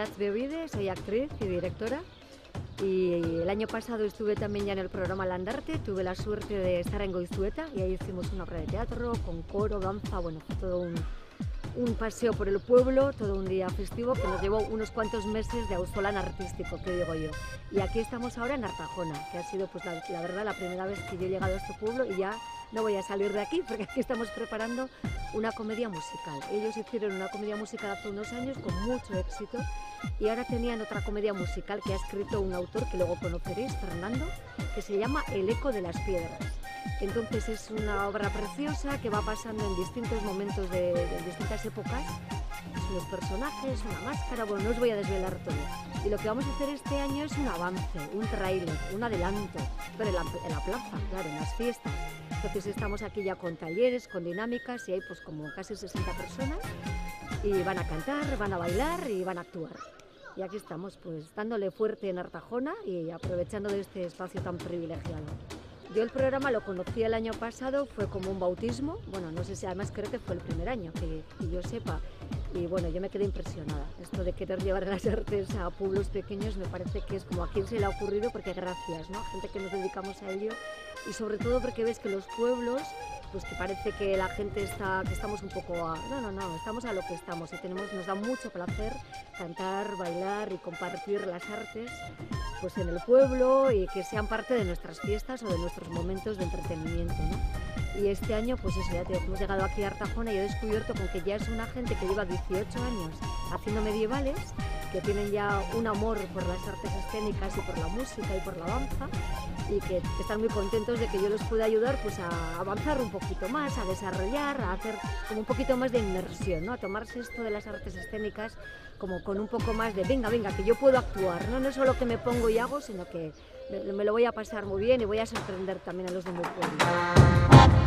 Salas Bevide, soy actriz y directora. Y el año pasado estuve también ya en el programa Landarte, tuve la suerte de estar en Goizueta y ahí hicimos una obra de teatro con coro, danza, bueno, fue todo un paseo por el pueblo, todo un día festivo que nos llevó unos cuantos meses de auzolan artístico, que digo yo. Y aquí estamos ahora en Artajona, que ha sido pues la verdad la primera vez que yo he llegado a este pueblo y ya no voy a salir de aquí porque aquí estamos preparando una comedia musical. Ellos hicieron una comedia musical hace unos años con mucho éxito y ahora tenían otra comedia musical que ha escrito un autor que luego conoceréis, Fernando, que se llama El eco de las piedras. Entonces es una obra preciosa que va pasando en distintos momentos de distintas épocas. Son los personajes, una máscara, bueno, no os voy a desvelar todo. Y lo que vamos a hacer este año es un avance, un tráiler, un adelanto, pero en la plaza, claro, en las fiestas. Entonces estamos aquí ya con talleres, con dinámicas y hay pues como casi 60 personas y van a cantar, van a bailar y van a actuar. Y aquí estamos pues dándole fuerte en Artajona y aprovechando de este espacio tan privilegiado. Yo el programa lo conocí el año pasado, fue como un bautismo, bueno, no sé si además creo que fue el primer año, que yo sepa, y bueno, yo me quedé impresionada. Esto de querer llevar las artes a pueblos pequeños me parece que es como a quien se le ha ocurrido, porque gracias, ¿no? Gente que nos dedicamos a ello, y sobre todo porque ves que los pueblos, pues que parece que la gente está, que estamos un poco a... No, estamos a lo que estamos y nos da mucho placer cantar, bailar y compartir las artes pues en el pueblo y que sean parte de nuestras fiestas o de nuestros momentos de entretenimiento, ¿no? Y este año, pues eso, ya te digo, hemos llegado aquí a Artajona y he descubierto con que ya es una gente que lleva 18 años haciendo medievales, que tienen ya un amor por las artes escénicas y por la música y por la danza y que están muy contentos de que yo les pueda ayudar pues a avanzar un poquito más, a desarrollar, a hacer como un poquito más de inmersión, ¿no? A tomarse esto de las artes escénicas como con un poco más de venga, que yo puedo actuar, ¿no? No es solo que me pongo y hago, sino que me lo voy a pasar muy bien y voy a sorprender también a los de mi pueblo.